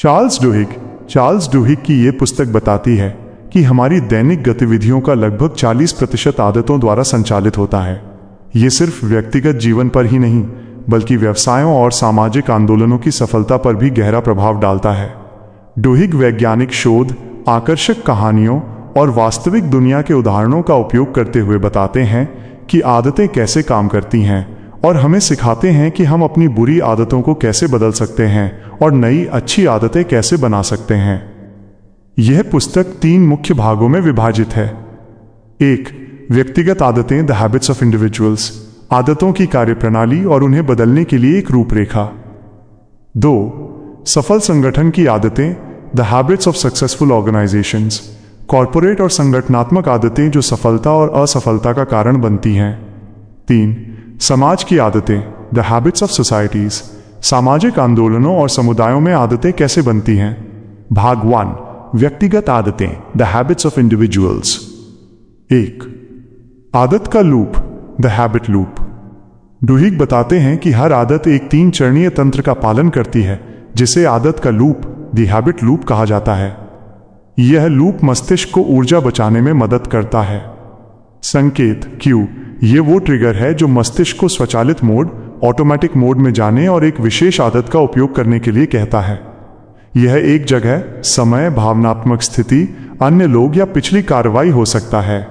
Charles डुहिग की ये पुस्तक बताती है कि हमारी दैनिक गतिविधियों का लगभग 40% आदतों द्वारा संचालित होता है। ये सिर्फ व्यक्तिगत जीवन पर ही नहीं बल्कि व्यवसायों और सामाजिक आंदोलनों की सफलता पर भी गहरा प्रभाव डालता है। डुहिग वैज्ञानिक शोध, आकर्षक कहानियों और वास्तविक दुनिया के उदाहरणों का उपयोग करते हुए बताते हैं कि आदतें कैसे काम करती हैं और हमें सिखाते हैं कि हम अपनी बुरी आदतों को कैसे बदल सकते हैं और नई अच्छी आदतें कैसे बना सकते हैं। यह पुस्तक 3 मुख्य भागों में विभाजित है। 1. व्यक्तिगत आदतें, द हैबिट्स ऑफ इंडिविजुअल्स, आदतों की कार्यप्रणाली और उन्हें बदलने के लिए एक रूपरेखा। 2. सफल संगठन की आदतें, the habits of successful organisations, corporate और संगठनात्मक आदतें जो सफलता और असफलता का कारण बनती हैं। 3. समाज की आदतें, द हैबिट्स ऑफ सोसाइटीज, सामाजिक आंदोलनों और समुदायों में आदतें कैसे बनती हैं। भाग 1. व्यक्तिगत आदतें, द हैबिट्स ऑफ इंडिविजुअल्स। 1. आदत का लूप, द हैबिट लूप। डुहिग बताते हैं कि हर आदत एक 3 चरणीय तंत्र का पालन करती है जिसे आदत का लूप, द हैबिट लूप कहा जाता है। यह लूप मस्तिष्क को ऊर्जा बचाने में मदद करता है। संकेत क्यू, ये वो ट्रिगर है जो मस्तिष्क को स्वचालित मोड, ऑटोमेटिक मोड में जाने और एक विशेष आदत का उपयोग करने के लिए कहता है। यह एक जगह, समय, भावनात्मक स्थिति, अन्य लोग या पिछली कार्रवाई हो सकता है।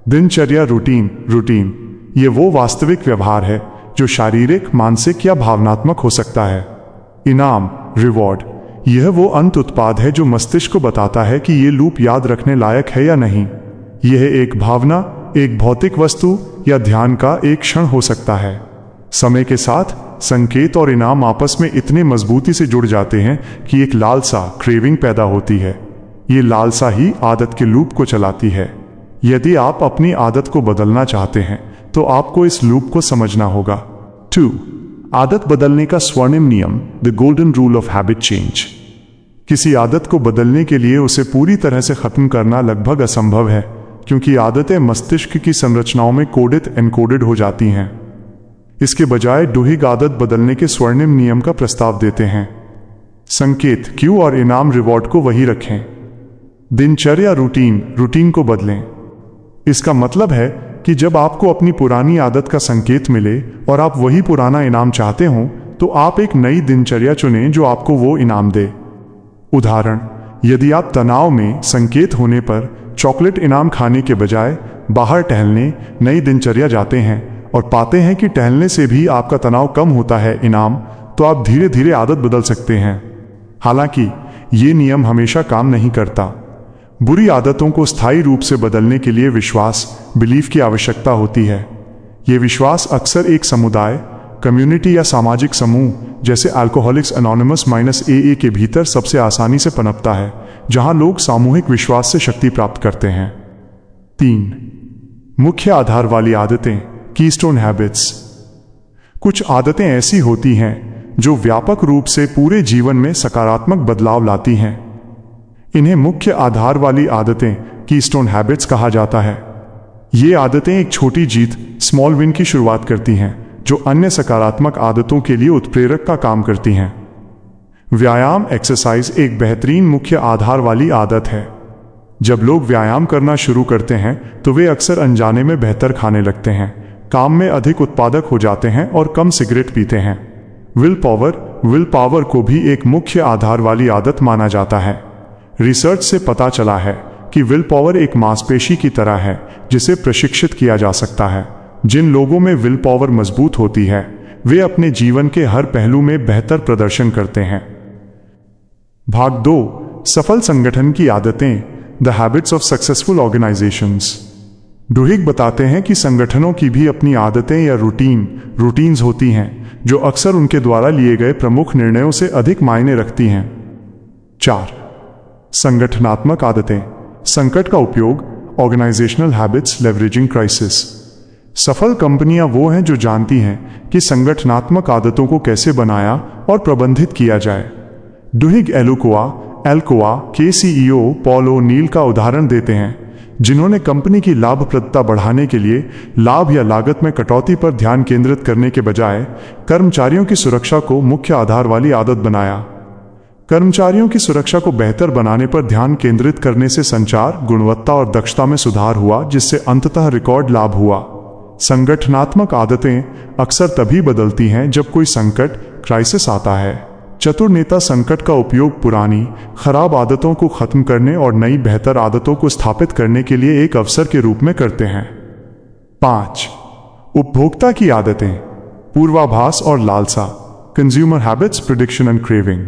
दिनचर्या, रूटीन, ये वो वास्तविक व्यवहार है जो शारीरिक, मानसिक या भावनात्मक हो सकता है। इनाम, रिवॉर्ड, यह वो अंत उत्पाद है जो मस्तिष्क को बताता है कि ये लूप याद रखने लायक है या नहीं। यह एक भावना, एक भौतिक वस्तु या ध्यान का एक क्षण हो सकता है। समय के साथ संकेत और इनाम आपस में इतने मजबूती से जुड़ जाते हैं कि एक लालसा, क्रेविंग पैदा होती है। ये लालसा ही आदत के लूप को चलाती है। यदि आप अपनी आदत को बदलना चाहते हैं तो आपको इस लूप को समझना होगा। 2. आदत बदलने का स्वर्णिम नियम, the golden rule of habit change. किसी आदत को बदलने के लिए उसे पूरी तरह से खत्म करना लगभग असंभव है क्योंकि आदतें मस्तिष्क की संरचनाओं में एनकोडेड हो जाती हैं। इसके बजाय डुहिग आदत बदलने के स्वर्णिम नियम का प्रस्ताव देते हैं। संकेत क्यू और इनाम, रिवॉर्ड को वही रखें। दिनचर्या, रूटीन को बदलें। इसका मतलब है कि जब आपको अपनी पुरानी आदत का संकेत मिले और आप वही पुराना इनाम चाहते हो तो आप एक नई दिनचर्या चुनें जो आपको वो इनाम दे। उदाहरण, यदि आप तनाव में संकेत होने पर चॉकलेट इनाम खाने के बजाय बाहर टहलने, नई दिनचर्या जाते हैं और पाते हैं कि टहलने से भी आपका तनाव कम होता है इनाम, तो आप धीरे धीरे आदत बदल सकते हैं। हालांकि ये नियम हमेशा काम नहीं करता। बुरी आदतों को स्थायी रूप से बदलने के लिए विश्वास, बिलीफ की आवश्यकता होती है। ये विश्वास अक्सर एक समुदाय, कम्युनिटी या सामाजिक समूह जैसे अल्कोहलिक्स एनोनिमस -AA के भीतर सबसे आसानी से पनपता है, जहां लोग सामूहिक विश्वास से शक्ति प्राप्त करते हैं। 3. मुख्य आधार वाली आदतें, कीस्टोन हैबिट्स। कुछ आदतें ऐसी होती हैं जो व्यापक रूप से पूरे जीवन में सकारात्मक बदलाव लाती हैं। इन्हें मुख्य आधार वाली आदतें, कीस्टोन हैबिट्स कहा जाता है। ये आदतें एक छोटी जीत, स्मॉल विन की शुरुआत करती हैं जो अन्य सकारात्मक आदतों के लिए उत्प्रेरक का काम करती हैं। व्यायाम, एक्सरसाइज एक बेहतरीन मुख्य आधार वाली आदत है। जब लोग व्यायाम करना शुरू करते हैं तो वे अक्सर अनजाने में बेहतर खाने लगते हैं, काम में अधिक उत्पादक हो जाते हैं और कम सिगरेट पीते हैं। विल पावर को भी एक मुख्य आधार वाली आदत माना जाता है। रिसर्च से पता चला है कि विल पावर एक मांसपेशी की तरह है जिसे प्रशिक्षित किया जा सकता है। जिन लोगों में विल पावर मजबूत होती है वे अपने जीवन के हर पहलू में बेहतर प्रदर्शन करते हैं। भाग 2. सफल संगठन की आदतें, the habits of successful organisations. Duhigg बताते हैं कि संगठनों की भी अपनी आदतें या रूटीन्स होती हैं जो अक्सर उनके द्वारा लिए गए प्रमुख निर्णयों से अधिक मायने रखती हैं। 4. संगठनात्मक आदतें, संकट का उपयोग, ऑर्गेनाइजेशनल हैबिट्स लेवरेजिंग क्राइसिस। सफल कंपनियां वो हैं जो जानती हैं कि संगठनात्मक आदतों को कैसे बनाया और प्रबंधित किया जाए। डुहिग एल्कोआ के CEO पॉल ओ'नील का उदाहरण देते हैं, जिन्होंने कंपनी की लाभप्रदता बढ़ाने के लिए लाभ या लागत में कटौती पर ध्यान केंद्रित करने के बजाय कर्मचारियों की सुरक्षा को मुख्य आधार वाली आदत बनाया। कर्मचारियों की सुरक्षा को बेहतर बनाने पर ध्यान केंद्रित करने से संचार, गुणवत्ता और दक्षता में सुधार हुआ, जिससे अंततः रिकॉर्ड लाभ हुआ। संगठनात्मक आदतें अक्सर तभी बदलती हैं जब कोई संकट, क्राइसिस आता है। चतुर नेता संकट का उपयोग पुरानी, खराब आदतों को खत्म करने और नई बेहतर आदतों को स्थापित करने के लिए एक अवसर के रूप में करते हैं। 5. उपभोक्ता की आदतें, पूर्वाभास और लालसा, consumer habits, prediction and craving.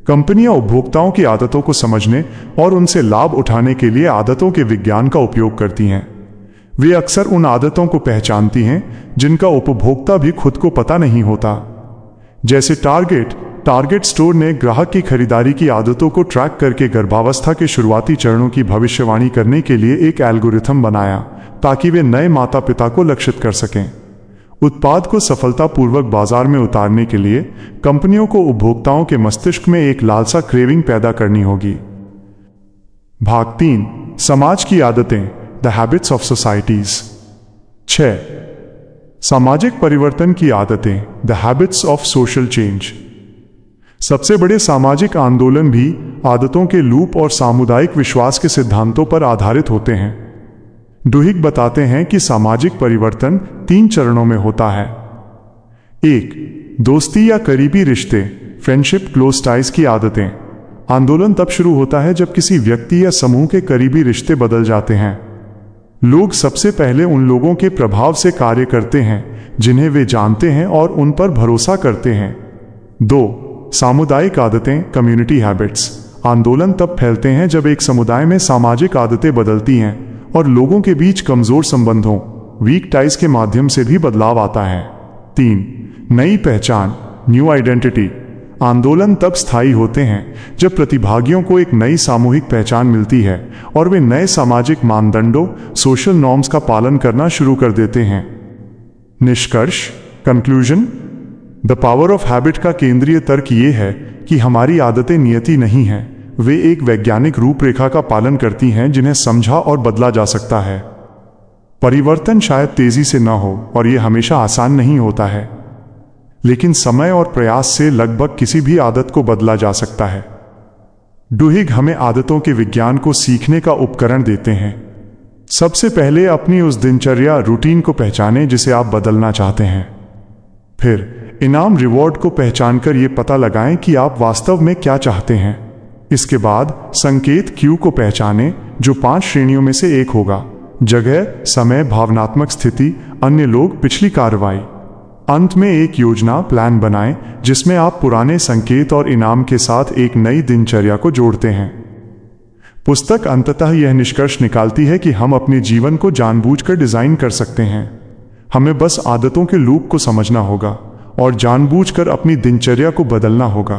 कंपनियां उपभोक्ताओं की आदतों को समझने और उनसे लाभ उठाने के लिए आदतों के विज्ञान का उपयोग करती हैं। वे अक्सर उन आदतों को पहचानती हैं जिनका उपभोक्ता भी खुद को पता नहीं होता। जैसे टारगेट स्टोर ने ग्राहक की खरीदारी की आदतों को ट्रैक करके गर्भावस्था के शुरुआती चरणों की भविष्यवाणी करने के लिए एक एल्गोरिथम बनाया ताकि वे नए माता पिता को लक्षित कर सकें। उत्पाद को सफलतापूर्वक बाजार में उतारने के लिए कंपनियों को उपभोक्ताओं के मस्तिष्क में एक लालसा, क्रेविंग पैदा करनी होगी। भाग 3, समाज की आदतें, द हैबिट्स ऑफ सोसाइटीज। 6. सामाजिक परिवर्तन की आदतें, the habits of social change. सबसे बड़े सामाजिक आंदोलन भी आदतों के लूप और सामुदायिक विश्वास के सिद्धांतों पर आधारित होते हैं। डुहिग बताते हैं कि सामाजिक परिवर्तन 3 चरणों में होता है। 1. दोस्ती या करीबी रिश्ते, फ्रेंडशिप, क्लोज टाइज की आदतें। आंदोलन तब शुरू होता है जब किसी व्यक्ति या समूह के करीबी रिश्ते बदल जाते हैं। लोग सबसे पहले उन लोगों के प्रभाव से कार्य करते हैं जिन्हें वे जानते हैं और उन पर भरोसा करते हैं। 2. सामुदायिक आदतें, कम्युनिटी हैबिट्स। आंदोलन तब फैलते हैं जब एक समुदाय में सामाजिक आदतें बदलती हैं और लोगों के बीच कमजोर संबंधों, वीक टाइज के माध्यम से भी बदलाव आता है। 3. नई पहचान, न्यू आइडेंटिटी। आंदोलन तब स्थायी होते हैं जब प्रतिभागियों को एक नई सामूहिक पहचान मिलती है और वे नए सामाजिक मानदंडों, सोशल नॉर्म्स का पालन करना शुरू कर देते हैं। निष्कर्ष, conclusion. The power of habit का केंद्रीय तर्क ये है कि हमारी आदतें नियति नहीं हैं, वे एक वैज्ञानिक रूपरेखा का पालन करती हैं जिन्हें समझा और बदला जा सकता है। परिवर्तन शायद तेजी से न हो और यह हमेशा आसान नहीं होता है, लेकिन समय और प्रयास से लगभग किसी भी आदत को बदला जा सकता है। डुहिग हमें आदतों के विज्ञान को सीखने का उपकरण देते हैं। सबसे पहले अपनी उस दिनचर्या, रूटीन को पहचानें जिसे आप बदलना चाहते हैं। फिर इनाम, रिवॉर्ड को पहचानकर यह पता लगाएं कि आप वास्तव में क्या चाहते हैं। इसके बाद संकेत, क्यू को पहचानें जो 5 श्रेणियों में से एक होगा: जगह, समय, भावनात्मक स्थिति, अन्य लोग, पिछली कार्रवाई। अंत में एक योजना, प्लान बनाएं जिसमें आप पुराने संकेत और इनाम के साथ एक नई दिनचर्या को जोड़ते हैं। पुस्तक अंततः यह निष्कर्ष निकालती है कि हम अपने जीवन को जानबूझकर डिजाइन कर सकते हैं। हमें बस आदतों के लूप को समझना होगा और जानबूझकर अपनी दिनचर्या को बदलना होगा।